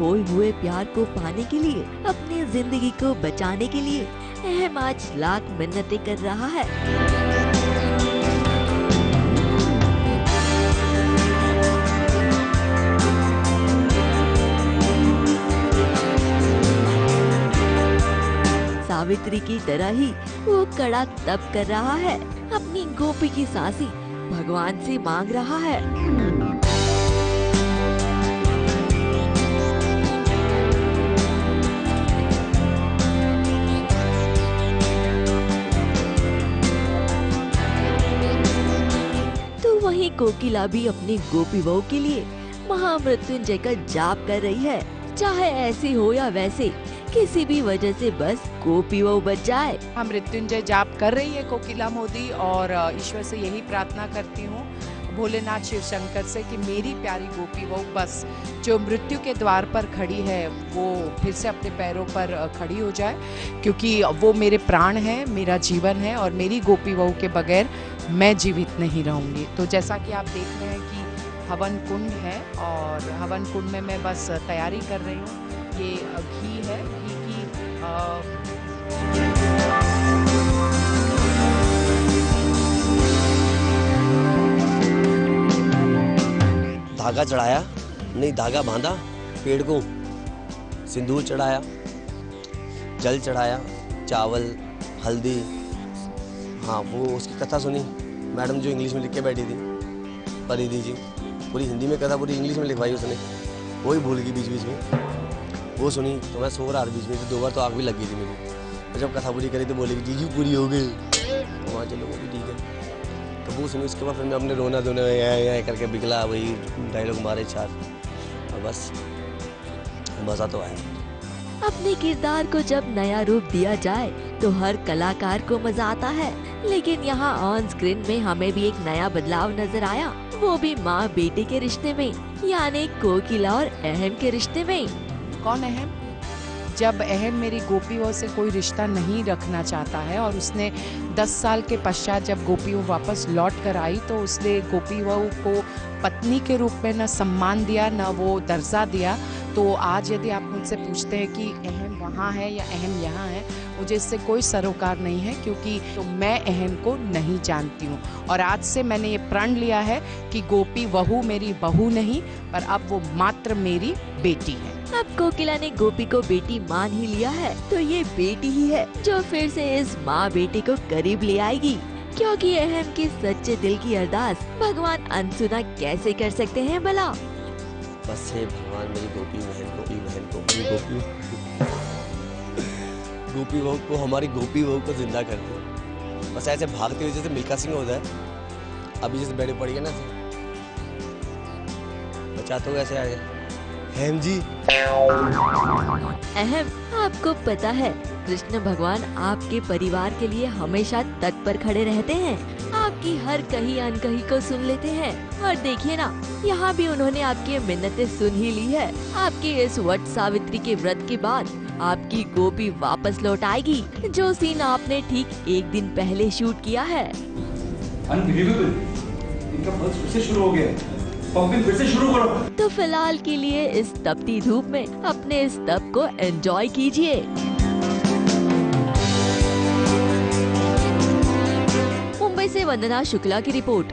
खोए हुए प्यार को पाने के लिए, अपनी जिंदगी को बचाने के लिए अहम आज लाख मिन्नतें कर रहा है। सावित्री की तरह ही वो कड़ा तप कर रहा है, अपनी गोपी की सांसी भगवान से मांग रहा है। तो वहीं कोकिला भी अपनी गोपी बहू के लिए महामृत्युंजय का जाप कर रही है, चाहे ऐसे हो या वैसे, किसी भी वजह से बस गोपी बहू बच जाए। हम मृत्युंजय जाप कर रही है कोकिला मोदी, और ईश्वर से यही प्रार्थना करती हूँ, भोलेनाथ शिव शंकर से, कि मेरी प्यारी गोपी बहू बस जो मृत्यु के द्वार पर खड़ी है वो फिर से अपने पैरों पर खड़ी हो जाए, क्योंकि वो मेरे प्राण है, मेरा जीवन है, और मेरी गोपी बहू के बगैर मैं जीवित नहीं रहूँगी। तो जैसा कि आप देख रहे हैं कि हवन कुंड है, और हवन कुंड में मैं बस तैयारी कर रही हूँ। ये घी है, घी की धागा चढ़ाया, नहीं धागा बांधा पेड़ को, सिंदूर चढ़ाया, जल चढ़ाया, चावल, हल्दी। हाँ, वो उसकी कथा सुनी मैडम जो इंग्लिश में लिख के बैठी थी, परिधि जी, पूरी हिंदी में कथा पूरी इंग्लिश में लिखवाई उसने, वही भूल गई बीच बीच में। वो सुनी तो मैं सो रहा बीच में, तो 2 बार तो आग भी लग गई थी मेरी। तो जब कथा पूरी करी तो बोलेगी जीजू पूरी हो गई, तो वहाँ चलो वो भी ठीक है। तो वो सुनी, उसके बाद फिर मैं अपने रोना धोना करके बिगला, वही डायलॉग मारे 4, और बस मज़ा तो आया। अपने किरदार को जब नया रूप दिया जाए तो हर कलाकार को मजा आता है, लेकिन यहाँ ऑन स्क्रीन में हमें भी एक नया बदलाव नजर आया, वो भी माँ बेटे के रिश्ते में, यानी कोकिला और अहम के रिश्ते में। कौन अहम? जब अहम मेरी गोपी बहू से कोई रिश्ता नहीं रखना चाहता है, और उसने 10 साल के पश्चात जब गोपी बहू वापस लौट कर आई तो उसने गोपी बहू को पत्नी के रूप में न सम्मान दिया, न वो दर्जा दिया। तो आज यदि आप मुझसे पूछते हैं कि अहम वहाँ है या अहम यहाँ है, मुझे इससे कोई सरोकार नहीं है, क्योंकि तो मैं अहम को नहीं जानती हूँ। और आज से मैंने ये प्रण लिया है कि गोपी बहू मेरी बहू नहीं, पर अब वो मात्र मेरी बेटी है। अब कोकिला ने गोपी को बेटी मान ही लिया है, तो ये बेटी ही है जो फिर से इस माँ बेटी को करीब ले आएगी, क्योंकि अहम की सच्चे दिल की अरदास भगवान अनसुना कैसे कर सकते हैं भला। बस हे भगवान, मेरी गोपी बहन को मेरी गोपी बहू को, हमारी गोपी बहू को जिंदा कर दे। बस ऐसे भागते हुए जैसे मिल्खा सिंह होता है, अभी जैसे बेड़े पड़ गए ना, बचा तो ऐसे आ गए। अहम जी, अहम, आपको पता है कृष्ण भगवान आपके परिवार के लिए हमेशा तत्पर खड़े रहते हैं, आपकी हर कही अनकही को सुन लेते हैं। और देखिए ना, यहाँ भी उन्होंने आपकी मिन्नतें सुन ही ली है। आपके इस वट सावित्री के व्रत के बाद आपकी गोपी वापस लौट आएगी, जो सीन आपने ठीक 1 दिन पहले शूट किया है। अनबिलीवेबल, इनका पल्स फिर से शुरू हो गया, पंपिंग फिर से शुरू करो। तो फिलहाल के लिए इस तपती धूप में अपने इस तप को एंजॉय कीजिए। मुंबई से वंदना शुक्ला की रिपोर्ट।